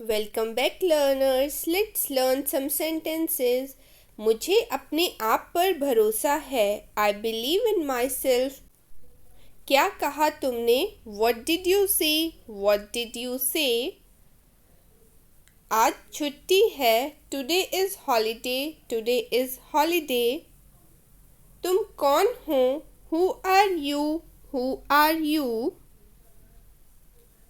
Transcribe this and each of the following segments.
Welcome back learners, let's learn some sentences. मुझे अपने आप पर भरोसा है। I believe in myself. क्या कहा तुमने? What did you say? What did you say? आज छुट्टी है। Today is holiday. Today is holiday. तुम कौन हो? Who are you? Who are you?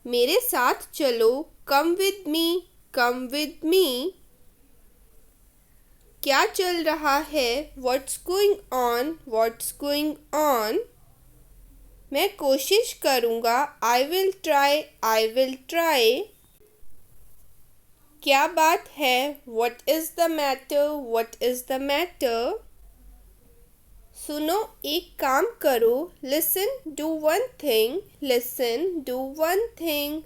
मेरे साथ चलो। Come with me. Come with me. क्या चल रहा है? What's going on? What's going on? मैं कोशिश करूँगा। I will try. I will try. क्या बात है? What is the matter? What is the matter? सुनो, एक काम करो। Listen, do one thing. Listen, do one thing.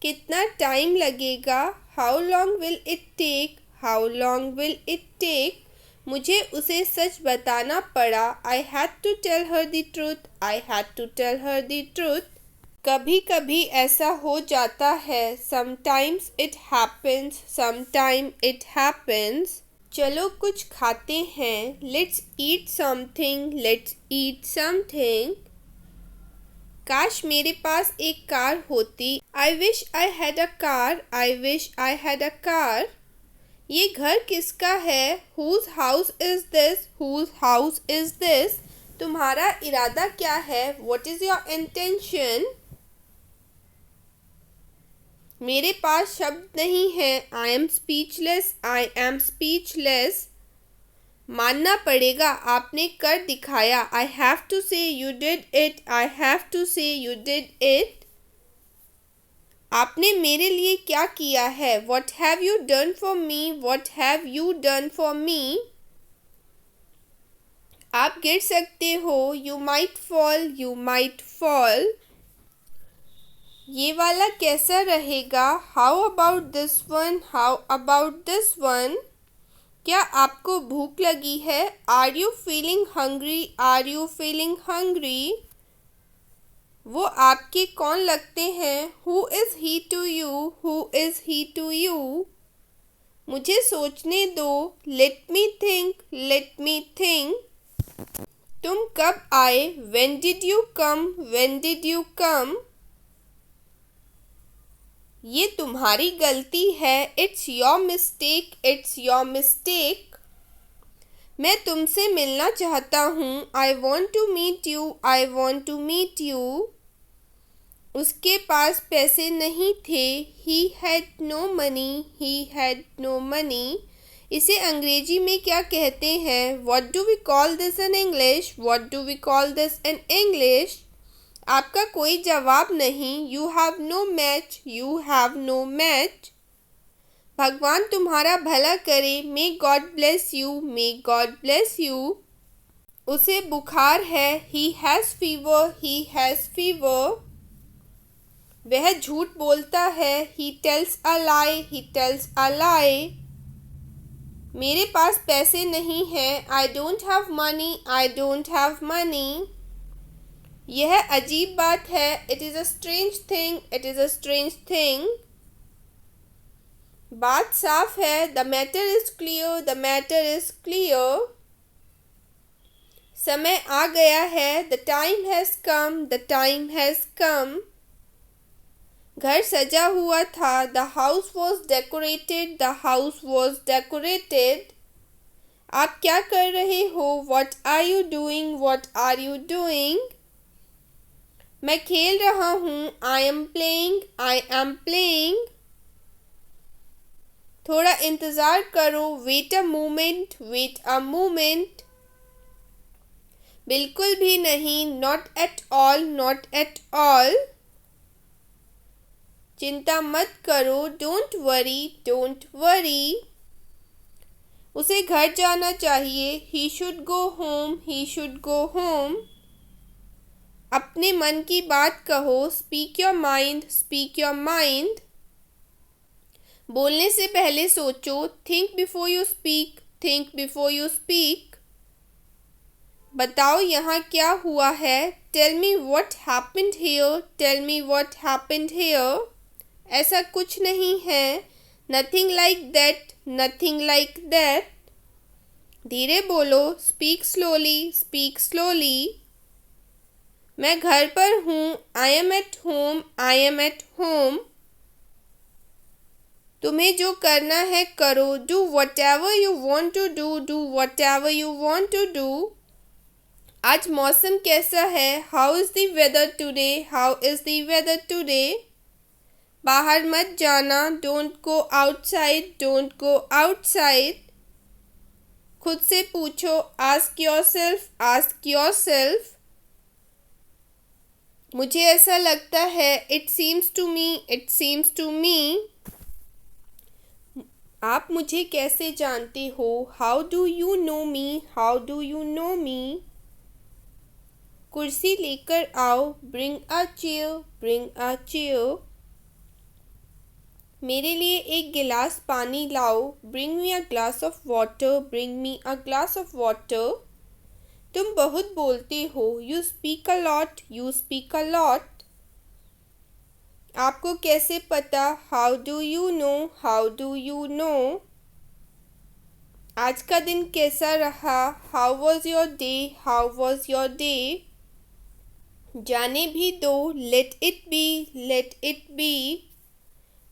कितना टाइम लगेगा? How long will it take? How long will it take? मुझे उसे सच बताना पड़ा। I had to tell her the truth. I had to tell her the truth. कभी कभी ऐसा हो जाता है। Sometimes it happens. Sometimes it happens. चलो कुछ खाते हैं। Let's eat something. Let's eat something. काश मेरे पास एक कार होती। I wish I had a car. I wish I had a car. ये घर किसका है? Whose house is this? Whose house is this? तुम्हारा इरादा क्या है? What is your intention? मेरे पास शब्द नहीं है। I am speechless. I am speechless. मानना पड़ेगा, आपने कर दिखाया। I have to say you did it. I have to say you did it. आपने मेरे लिए क्या किया है? What have you done for me? What have you done for me? आप गिर सकते हो। You might fall. You might fall. ये वाला कैसा रहेगा? How about this one? How about this one? क्या आपको भूख लगी है? Are you feeling hungry? Are you feeling hungry? वो आपके कौन लगते हैं? Who is he to you? Who is he to you? मुझे सोचने दो। Let me think. Let me think. तुम कब आए? When did you come? When did you come? ये तुम्हारी गलती है। It's your mistake. It's your mistake. मैं तुमसे मिलना चाहता हूँ। I want to meet you. I want to meet you. उसके पास पैसे नहीं थे। He had no money. He had no money. इसे अंग्रेजी में क्या कहते हैं? What do we call this in English? What do we call this in English? आपका कोई जवाब नहीं। You have no match. You have no match. भगवान तुम्हारा भला करे। May God bless you. May God bless you. उसे बुखार है। He has fever. He has fever. वह झूठ बोलता है। He tells a lie. He tells a lie. मेरे पास पैसे नहीं हैं। I don't have money. I don't have money. यह अजीब बात है। It is a strange thing. It is a strange thing. बात साफ है। The matter is clear. The matter is clear. समय आ गया है। The time has come. The time has come. घर सजा हुआ था। The house was decorated. The house was decorated. आप क्या कर रहे हो? What are you doing? What are you doing? मैं खेल रहा हूँ। I am playing. I am playing. थोड़ा इंतज़ार करो। Wait a moment. Wait a moment. बिल्कुल भी नहीं। Not at all. Not at all. चिंता मत करो। Don't worry. Don't worry. उसे घर जाना चाहिए। He should go home. He should go home. अपने मन की बात कहो। Speak your mind. Speak your mind. बोलने से पहले सोचो। Think before you speak. Think before you speak. बताओ यहाँ क्या हुआ है? Tell me what happened here. Tell me what happened here. ऐसा कुछ नहीं है। Nothing like that, nothing like that. धीरे बोलो, स्पीक स्लोली, स्पीक स्लोली। मैं घर पर हूँ, I am at home, I am at home. तुम्हें जो करना है करो, do whatever you want to do, do whatever you want to do. आज मौसम कैसा है, how is the weather today, how is the weather today. बाहर मत जाना, don't go outside, don't go outside. खुद से पूछो, आस्क योरसेल्फ, आस्क योरसेल्फ। मुझे ऐसा लगता है, it seems to me, it seems to me. आप मुझे कैसे जानते हो, how do you know me, how do you know me. कुर्सी लेकर आओ, bring a chair, bring a chair. मेरे लिए एक गिलास पानी लाओ, bring me a glass of water, bring me a glass of water. तुम बहुत बोलते हो, you speak a lot, you speak a lot. आपको कैसे पता, how do you know, how do you no. आज का दिन कैसा रहा, how was your day, how was your day. जाने भी दो, let it be, let it be.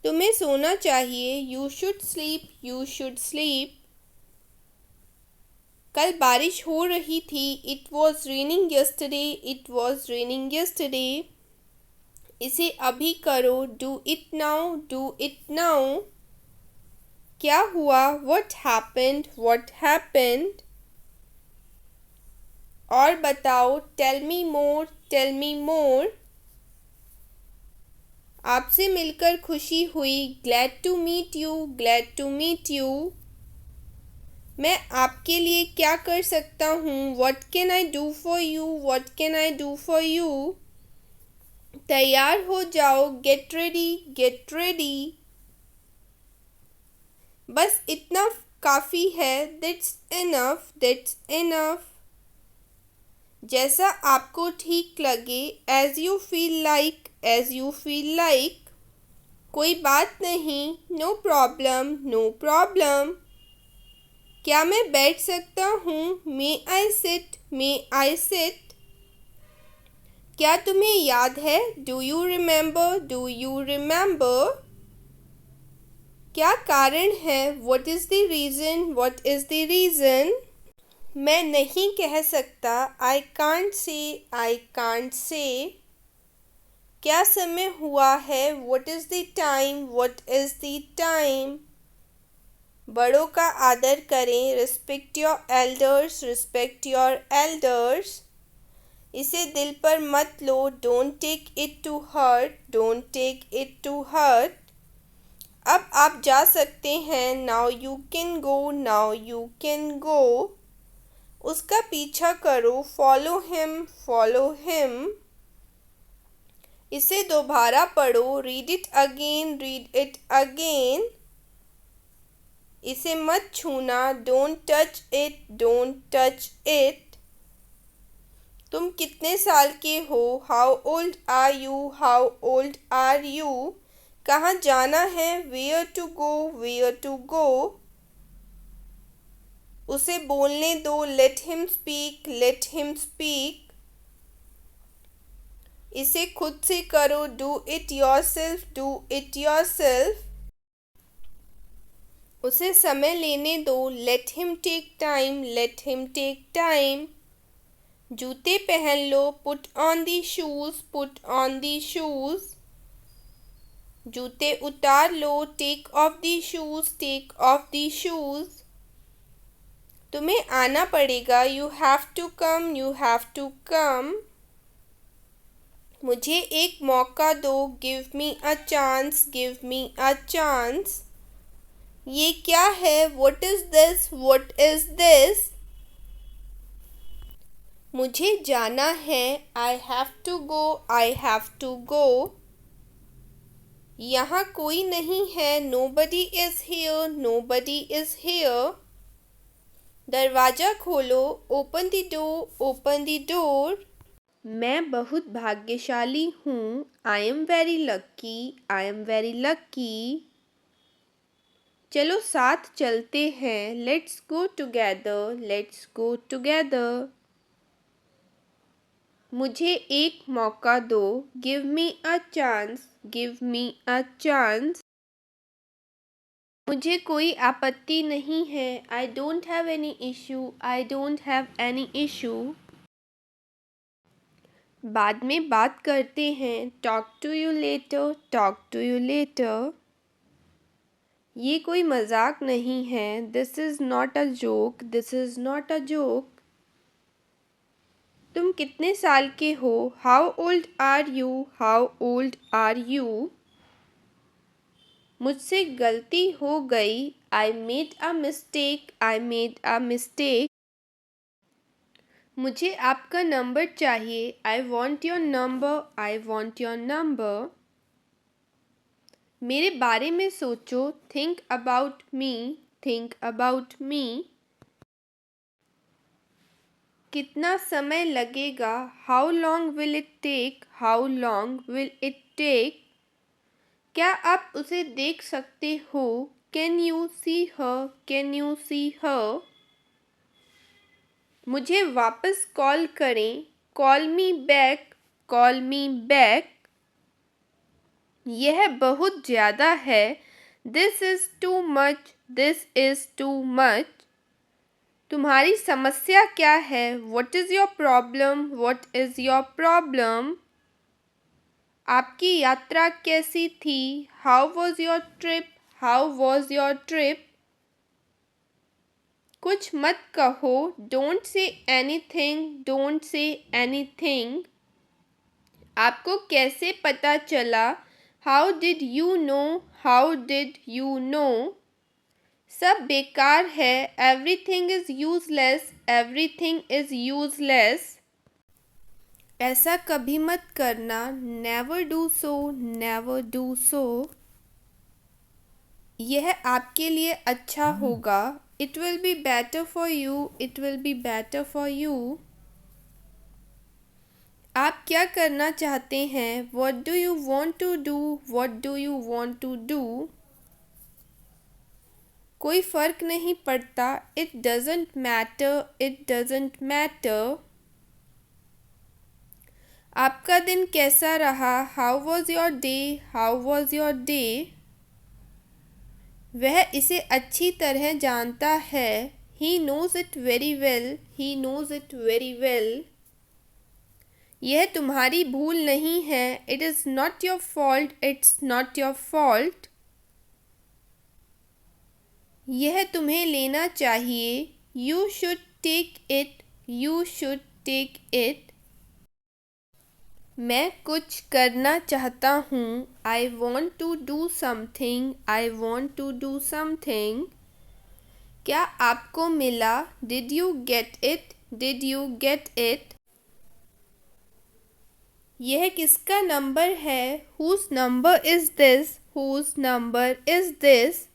तुम्हें सोना चाहिए, you should sleep, you should sleep. कल बारिश हो रही थी, it was raining yesterday, it was raining yesterday. इसे अभी करो, do it now, do it now. क्या हुआ, व्हाट हैपेंड, व्हाट हैपेंड। और बताओ, टेल मी मोर, टेल मी मोर। आपसे मिलकर खुशी हुई, glad to meet you, glad to meet you. मैं आपके लिए क्या कर सकता हूँ, what can I do for you, what can I do for you. तैयार हो जाओ, गेट रेडी, गेट रेडी। बस इतना काफ़ी है, दैट्स इनफ, दैट्स इनफ। जैसा आपको ठीक लगे, as you feel like, as you feel like. कोई बात नहीं, नो प्रॉब्लम, नो प्रॉब्लम। क्या मैं बैठ सकता हूँ, मे I sit, may I sit. क्या तुम्हें याद है, do you remember, do you remember. क्या कारण है, what is the reason, what is the reason. मैं नहीं कह सकता, I can't say, I can't say. क्या समय हुआ है, what is the time, what is the time. बड़ों का आदर करें, respect your elders, respect your elders. इसे दिल पर मत लो, don't take it to hurt, don't take it to hurt. अब आप जा सकते हैं, now you can go, now you can go. उसका पीछा करो, फॉलो हिम, फॉलो हिम। इसे दोबारा पढ़ो, read it again, read it again. इसे मत छूना, don't touch it, don't touch it. तुम कितने साल के हो, how old are you, how old are you. कहाँ जाना है, where to go, where to go. उसे बोलने दो, let him speak, let him speak. इसे खुद से करो, do it yourself, do it yourself. उसे समय लेने दो, let him take time, let him take time. जूते पहन लो, put on the shoes, put on the shoes. जूते उतार लो, take off the shoes, take off the shoes. तुम्हें आना पड़ेगा, you have to come, you have to come. मुझे एक मौका दो, give me a chance, give me a chance. ये क्या है, what is this, what is this. मुझे जाना है, I have to go, I have to go. यहाँ कोई नहीं है, nobody is here, nobody is here. दरवाज़ा खोलो, open the door, open the door. मैं बहुत भाग्यशाली हूँ। I am very lucky. I am very लक्की। चलो साथ चलते हैं। Let's go together. Let's go together. मुझे एक मौका दो। Give me a chance. Give me a chance. मुझे कोई आपत्ति नहीं है। I don't have any issue. I don't have any issue. बाद में बात करते हैं। Talk to you later. Talk to you later. ये कोई मजाक नहीं है। This is not a joke. This is not a joke. तुम कितने साल के हो? How old are you? How old are you? मुझसे गलती हो गई। I made a mistake. I made a mistake. मुझे आपका नंबर चाहिए। I want your number. I want your number. मेरे बारे में सोचो। Think about me. Think about me. कितना समय लगेगा? How long will it take? How long will it take? क्या आप उसे देख सकते हो? Can you see her? Can you see her? मुझे वापस कॉल करें। Call me back. Call me back. यह बहुत ज़्यादा है। This is too much. This is too much. तुम्हारी समस्या क्या है? What is your problem? What is your problem? आपकी यात्रा कैसी थी? How was your trip? How was your trip? कुछ मत कहो। Don't say anything. Don't say anything. आपको कैसे पता चला? How did you know? How did you know? सब बेकार है। Everything is useless. Everything is useless. ऐसा कभी मत करना। Never do so. Never do so. यह आपके लिए अच्छा होगा। It will be better for you. It will be better for you. आप क्या करना चाहते हैं? What do you want to do? What do you want to do? कोई फ़र्क नहीं पड़ता। It doesn't matter. It doesn't matter. आपका दिन कैसा रहा? How was your day? How was your day? वह इसे अच्छी तरह जानता है। He knows it very well. He knows it very well. यह तुम्हारी भूल नहीं है। It is not your fault. It's not your fault. यह तुम्हें लेना चाहिए। You should take it. You should take it. मैं कुछ करना चाहता हूँ। I want to do something. I want to do something. क्या आपको मिला? Did you get it? Did you get it? यह किसका नंबर है? Whose number is this? Whose number is this?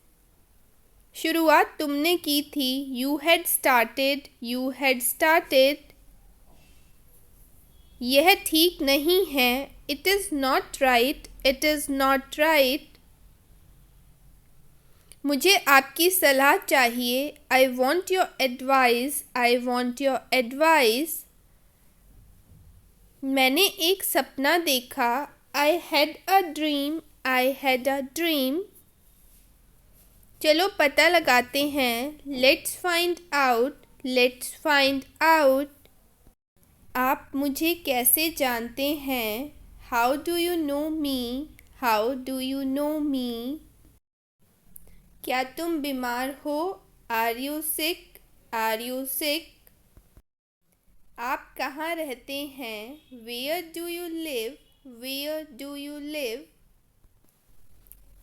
शुरुआत तुमने की थी। You had started. You had started. यह ठीक नहीं है। It is not right. It is not right. मुझे आपकी सलाह चाहिए। I want your advice. I want your advice. मैंने एक सपना देखा। I had a dream. I had a dream. चलो पता लगाते हैं। Let's find out. Let's find out. आप मुझे कैसे जानते हैं? How do you know me? How do you know me? क्या तुम बीमार हो? Are you sick? Are you sick? आप कहाँ रहते हैं? Where do you live? Where do you live?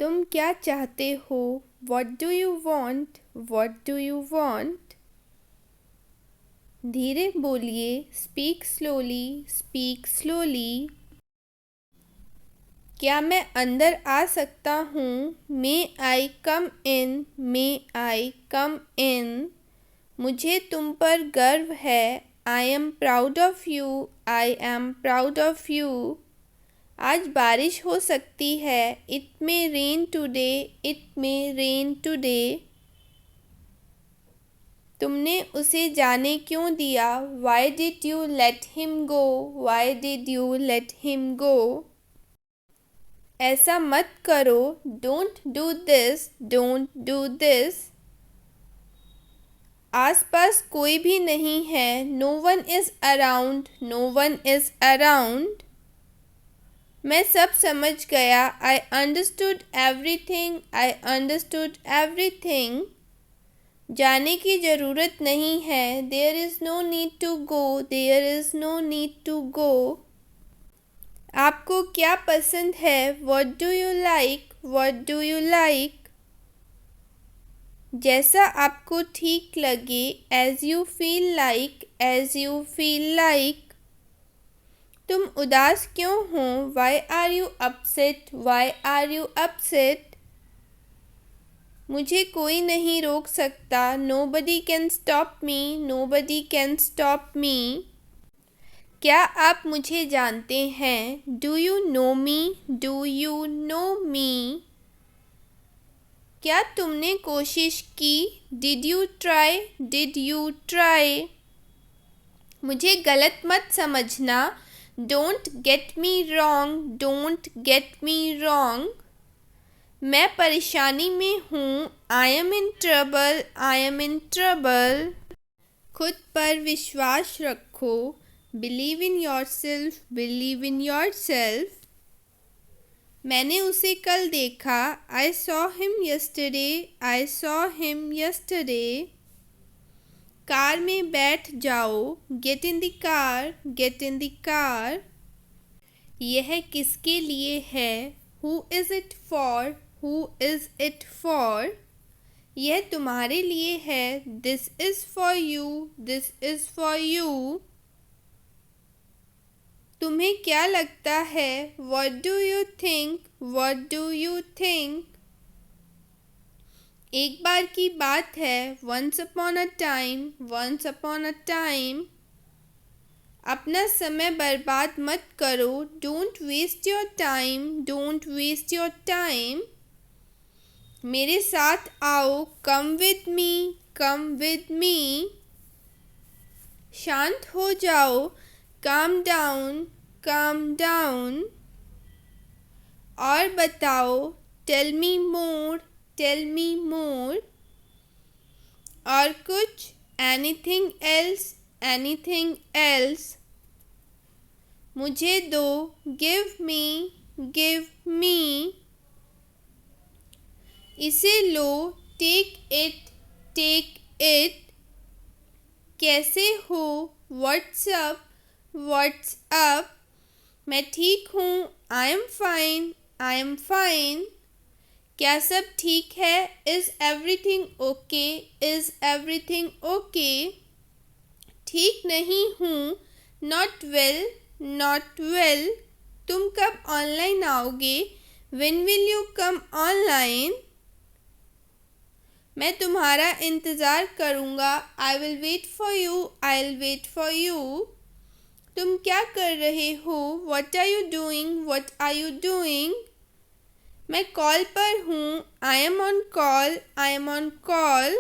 तुम क्या चाहते हो? What do you want? What do you want? धीरे बोलिए। Speak slowly. Speak slowly. क्या मैं अंदर आ सकता हूँ? मे आई कम इन? मे आई कम इन? मुझे तुम पर गर्व है। I am proud of you, I am proud of you. आज बारिश हो सकती है, it may rain today, it may rain today. तुमने उसे जाने क्यों दिया, why did you let him go, why did you let him go. ऐसा मत करो, don't do this, don't do this. आसपास कोई भी नहीं है, no one is around, no one is around. मैं सब समझ गया, आई understood everything, I understood everything. जाने की ज़रूरत नहीं है, there is no need to go, there is no need to go. आपको क्या पसंद है, what do you like, what do you like. जैसा आपको ठीक लगे, as you feel like, as you feel like. तुम उदास क्यों हो, why are you upset, why are you upset. मुझे कोई नहीं रोक सकता, nobody can stop me, no buddy can stop me. क्या आप मुझे जानते हैं, do you know me, do you know me. क्या तुमने कोशिश की, did you try, did you try. मुझे गलत मत समझना, don't get me wrong, don't get me wrong. मैं परेशानी में हूँ, I am in trouble, I am in trouble. खुद पर विश्वास रखो, believe in yourself, believe in yourself. मैंने उसे कल देखा, I saw him yesterday, I saw him yesterday. Car में बैठ जाओ, get in the car, get in the car. यह किसके लिए है, who is it for, who is it for. यह तुम्हारे लिए है, this is for you, this is for you. तुम्हें क्या लगता है, what do you think, what do you think. एक बार की बात है, once upon a time, once upon a time. अपना समय बर्बाद मत करो, don't waste your time, don't waste your time. मेरे साथ आओ, कम विद मी, कम विद मी। शांत हो जाओ, काम डाउन, काम डाउन। और बताओ, टेल मी मोर, टेल मी मोर। और कुछ, एनीथिंग एल्स, एनीथिंग एल्स। मुझे दो, गिव मी, गिव मी। इसे लो, टेक इट, टेक इट। कैसे हो, व्हाट्सअप, व्हाट्सअप। मैं ठीक हूँ, I am fine, I am fine. क्या सब ठीक है, is everything okay, is everything okay. ठीक नहीं हूँ, नॉट वेल, नॉट वेल। तुम कब ऑनलाइन आओगे, when will you come online. मैं तुम्हारा इंतज़ार करूँगा, I will wait for you, I will wait for you. तुम क्या कर रहे हो, what are you doing, what are you doing. मैं कॉल पर हूँ, I am on call, I am on call.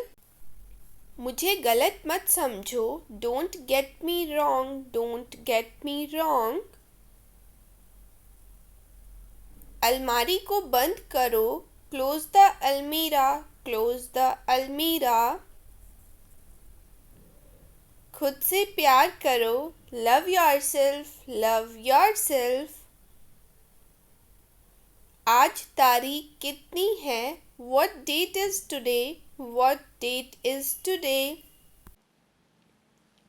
मुझे गलत मत समझो, don't get me wrong, don't get me wrong. अलमारी को बंद करो, close the almirah, close the अलमीरा। खुद से प्यार करो, लव योरसेल्फ, लव योरसेल्फ। आज तारीख कितनी है, what date is today, what date is today.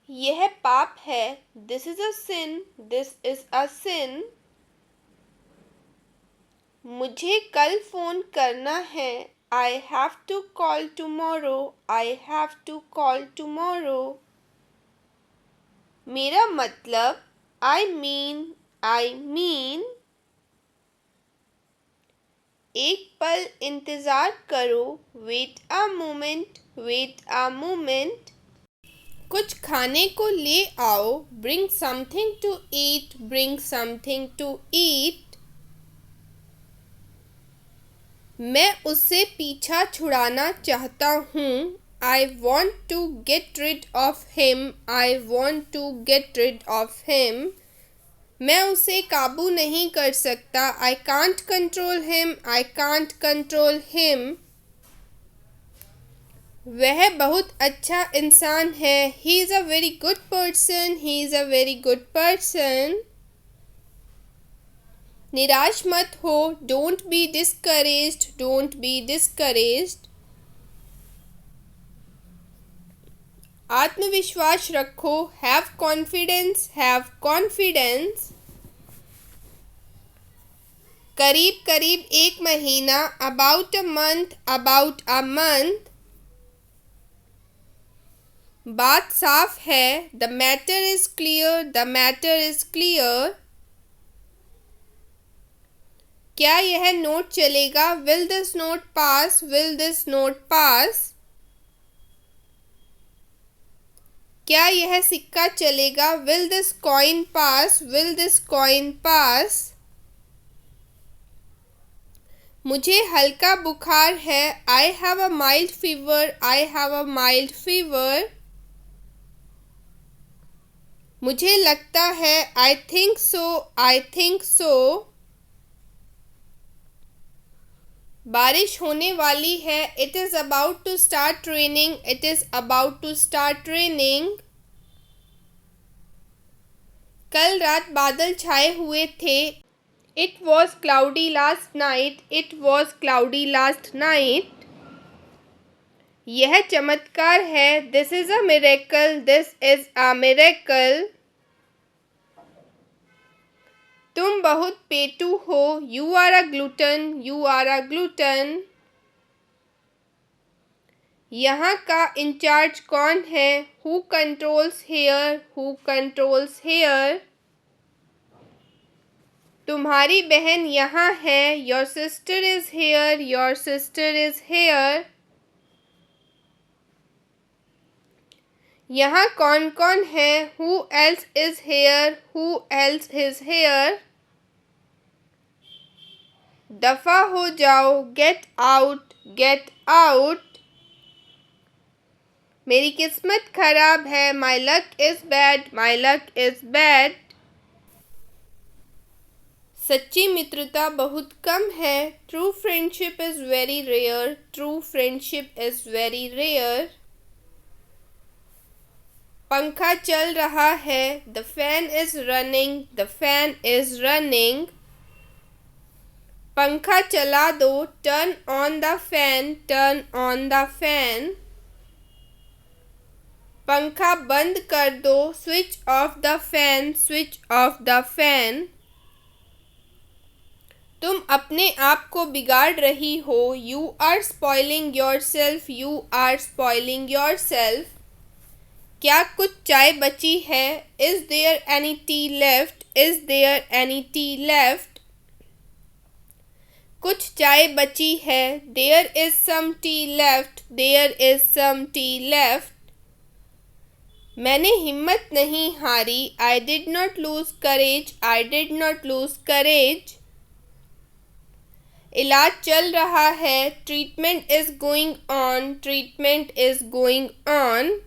यह पाप है, this is a sin, this is a sin. मुझे कल फ़ोन करना है, I have to call tomorrow, I have to call tomorrow. मेरा मतलब, आई मीन। एक पल इंतज़ार करो, wait a moment, wait a moment. कुछ खाने को ले आओ, bring something to eat, bring something to eat. मैं उससे पीछा छुड़ाना चाहता हूँ, I want to get rid of him, I want to get rid of him. मैं उसे काबू नहीं कर सकता, I can't control him, I can't control him. वह बहुत अच्छा इंसान है, he is a very good person, he is a very good person. निराश मत हो, don't be discouraged, don't be discouraged. आत्मविश्वास रखो, हैव कॉन्फिडेंस, हैव कॉन्फिडेंस। करीब करीब एक महीना, about a month, about a month. बात साफ है, the matter is clear, the matter is clear. क्या यह नोट चलेगा, will this note pass, will this note pass. क्या यह सिक्का चलेगा, will this coin pass, will this coin pass. मुझे हल्का बुखार है, I have a mild fever, I have a mild fever. मुझे लगता है, I think so, I think so. बारिश होने वाली है, it is about to start raining, it is about to start raining. कल रात बादल छाए हुए थे, it was cloudy last night, it was cloudy last night. यह चमत्कार है, this is a miracle, this is a miracle. तुम बहुत पेटू हो, you are a glutton, you are a glutton. यहाँ का इंचार्ज कौन है, who controls here, who controls here. तुम्हारी बहन यहाँ है, your sister is here, your sister is here. यहाँ कौन कौन है, who else is here, who else is here. दफा हो जाओ, गेट आउट, गेट आउट। मेरी किस्मत खराब है, my luck is bad, my luck is bad. सच्ची मित्रता बहुत कम है, true friendship is very rare, true friendship is very rare. पंखा चल रहा है, the fan is running, the fan is running. पंखा चला दो, turn on the fan, turn on the fan. पंखा बंद कर दो, switch off the fan, switch off the fan. तुम अपने आप को बिगाड़ रही हो, you are spoiling yourself, you are spoiling yourself. क्या कुछ चाय बची है, is there any tea left, is there any tea left. कुछ चाय बची है, there is some tea left, there is some tea left. मैंने हिम्मत नहीं हारी, I did not lose courage, I did not lose courage. इलाज चल रहा है, treatment is going on, treatment is going on.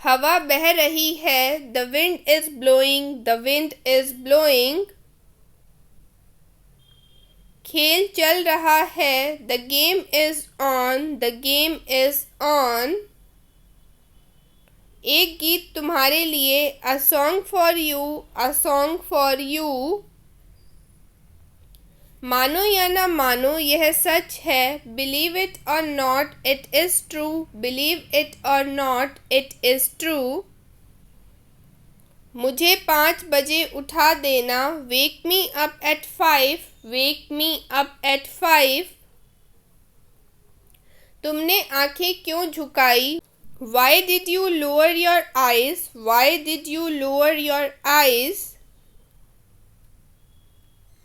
हवा बह रही है, the wind is blowing, the wind is blowing. खेल चल रहा है, the game is on, the game is on. एक गीत तुम्हारे लिए, a song for you, a song for you. मानो या ना मानो यह सच है, believe it or not it is true, believe it or not it is true. मुझे 5 बजे उठा देना, wake me up at 5, wake me up at 5। तुमने आंखें क्यों झुकाई, Y did you lower your eyes, why did you lower your eyes.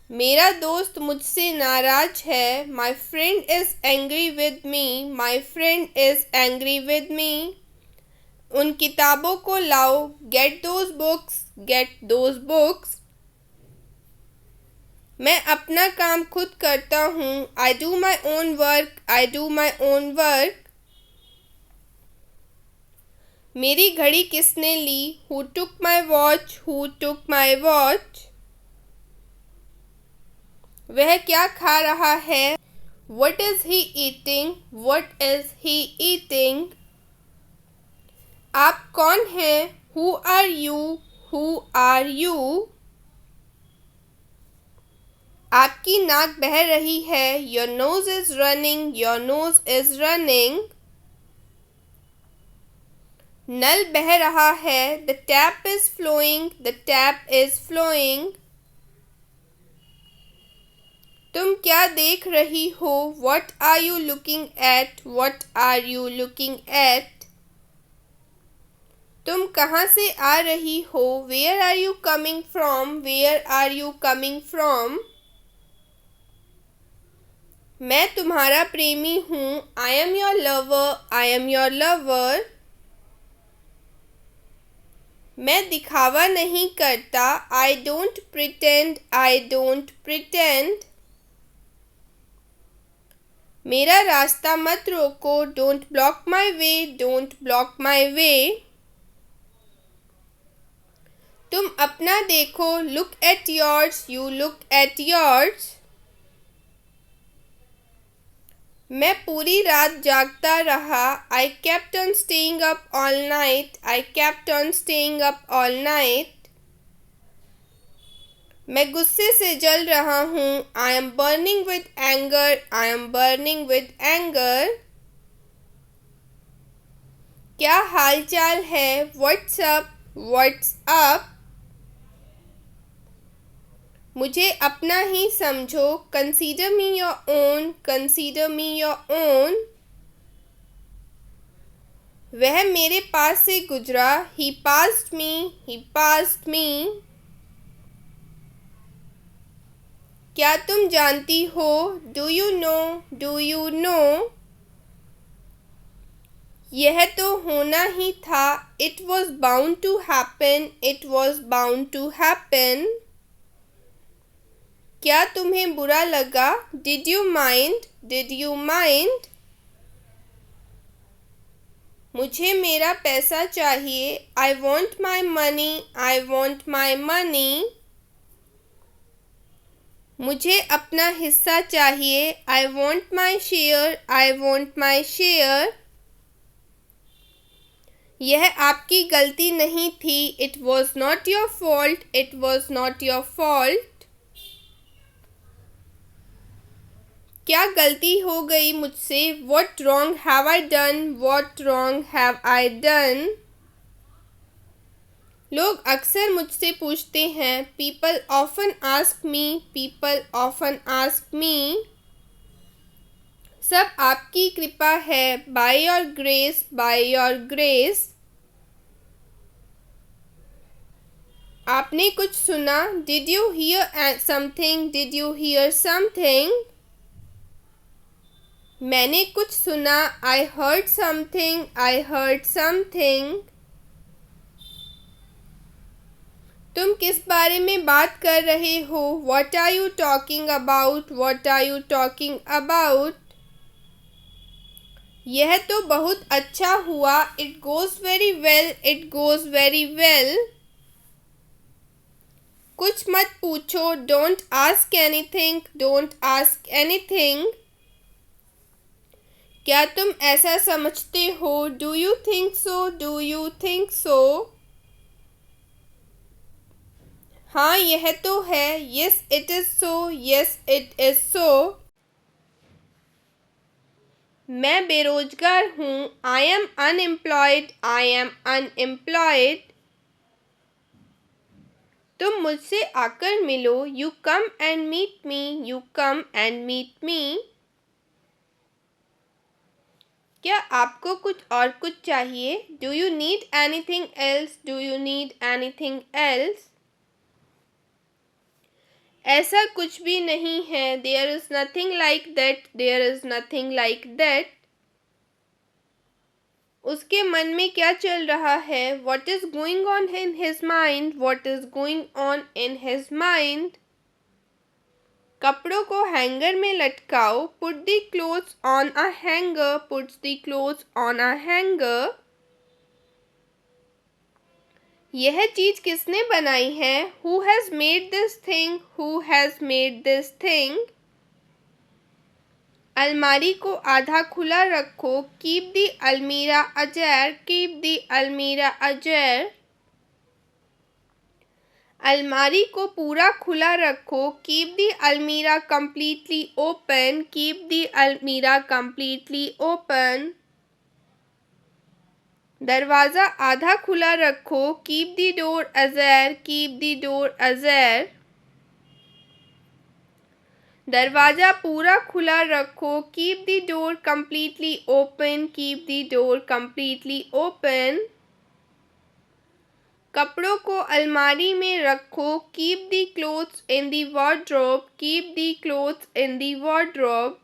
मेरा दोस्त मुझसे नाराज है। My friend is angry with me. My friend is angry with me. उन किताबों को लाओ। Get those books. Get those books. मैं अपना काम खुद करता हूँ। I do my own work. I do my own work. मेरी घड़ी किसने ली? Who took my watch? Who took my watch? वह क्या खा रहा है? What is he eating? What is he eating? आप कौन हैं? Who are you? Who are you? आपकी नाक बह रही है। Your nose is running. Your nose is running. नल बह रहा है। The tap is flowing. The tap is flowing. तुम क्या देख रही हो? What are you looking at? What are you looking at? तुम कहाँ से आ रही हो? Where are you coming from? Where are you coming from? मैं तुम्हारा प्रेमी हूँ। I am your lover. I am your lover. मैं दिखावा नहीं करता। I don't pretend. I don't pretend. मेरा रास्ता मत रोको। Don't block my way. Don't block my way. तुम अपना देखो। Look at yours. You look at yours. मैं पूरी रात जागता रहा। I kept on staying up all night. I kept on staying up all night. मैं गुस्से से जल रहा हूँ। I am burning with anger. I am burning with anger. क्या हाल चाल है? What's up? What's up? मुझे अपना ही समझो। Consider me your own. Consider me your own. वह मेरे पास से गुजरा। He passed me. He passed me. क्या तुम जानती हो? Do you know? Do you know? यह तो होना ही था। It was bound to happen. It was bound to happen. क्या तुम्हें बुरा लगा? Did you mind? Did you mind? मुझे मेरा पैसा चाहिए। I want my money. I want my money. मुझे अपना हिस्सा चाहिए। I want my share. I want my share. यह आपकी गलती नहीं थी। It was not your fault. It was not your fault. क्या गलती हो गई मुझसे? What wrong have I done? What wrong have I done? लोग अक्सर मुझसे पूछते हैं। People often ask me. People often ask me. सब आपकी कृपा है। By your grace. By your grace. आपने कुछ सुना? Did you hear something? Did you hear something? मैंने कुछ सुना। I heard something. I heard something. तुम किस बारे में बात कर रहे हो? What are you talking about? What are you talking about? यह तो बहुत अच्छा हुआ। It goes very well. It goes very well. कुछ मत पूछो। Don't ask anything. Don't ask anything. क्या तुम ऐसा समझते हो? Do you think so? Do you think so? हाँ यह तो है। Yes it is so. Yes it is so. मैं बेरोजगार हूँ। I am unemployed. I am unemployed. तुम मुझसे आकर मिलो। You come and meet me. You come and meet me. क्या आपको कुछ चाहिए? Do you need anything else? Do you need anything else? ऐसा कुछ भी नहीं है. There is nothing like that. There is nothing like that. उसके मन में क्या चल रहा है? What is going on in his mind? What is going on in his mind? कपड़ों को हैंगर में लटकाओ. Put the clothes on a hanger. Puts the clothes on a hanger. यह चीज किसने बनाई है? Who has made this thing? Who has made this thing? अलमारी को आधा खुला रखो. Keep the almirah ajar. Keep the almirah ajar. अलमारी को पूरा खुला रखो. Keep the almirah completely open. Keep the almirah completely open. दरवाज़ा आधा खुला रखो. Keep the door ajar. Keep the door ajar. दरवाज़ा पूरा खुला रखो. Keep the door completely open. Keep the door completely open. कपड़ों को अलमारी में रखो. Keep the clothes in the wardrobe. Keep the clothes in the wardrobe.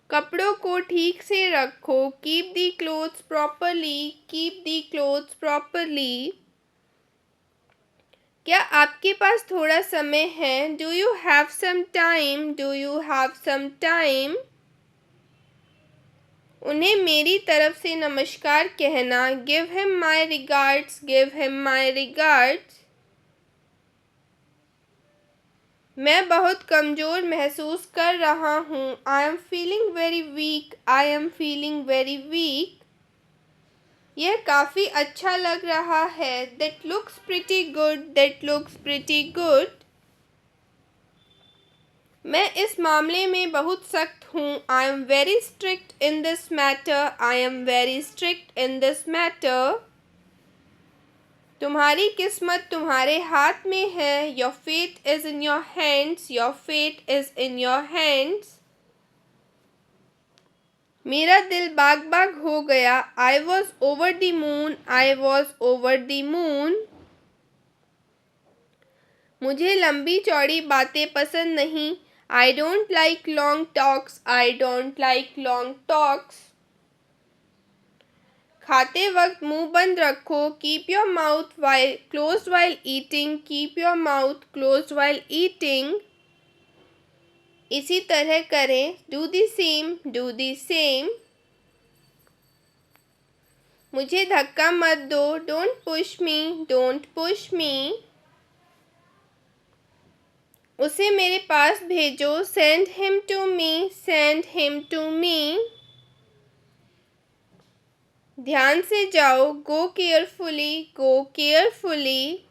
कपड़ों को ठीक से रखो. Keep the clothes properly. Keep the clothes properly. क्या आपके पास थोड़ा समय है? Do you have some time? Do you have some time? उन्हें मेरी तरफ से नमस्कार कहना. Give him my regards. Give him my regards. मैं बहुत कमज़ोर महसूस कर रहा हूँ. I am feeling very weak. I am feeling very weak. यह काफ़ी अच्छा लग रहा है. That looks pretty good. That looks pretty good. मैं इस मामले में बहुत सख्त हूँ. I am very strict in this matter. I am very strict in this matter. तुम्हारी किस्मत तुम्हारे हाथ में है. Your fate is in your hands. Your fate is in your hands. मेरा दिल बाग बाग हो गया. I was over the moon. I was over the moon. मुझे लंबी चौड़ी बातें पसंद नहीं. I don't like long talks. I don't like long talks. खाते वक्त मुंह बंद रखो. Keep your mouth closed while eating. Keep your mouth closed while eating. इसी तरह करें. Do the same. Do the same. मुझे धक्का मत दो. Don't push me. Don't push me. उसे मेरे पास भेजो. Send him to me. Send him to me. ध्यान से जाओ. Go carefully. Go carefully.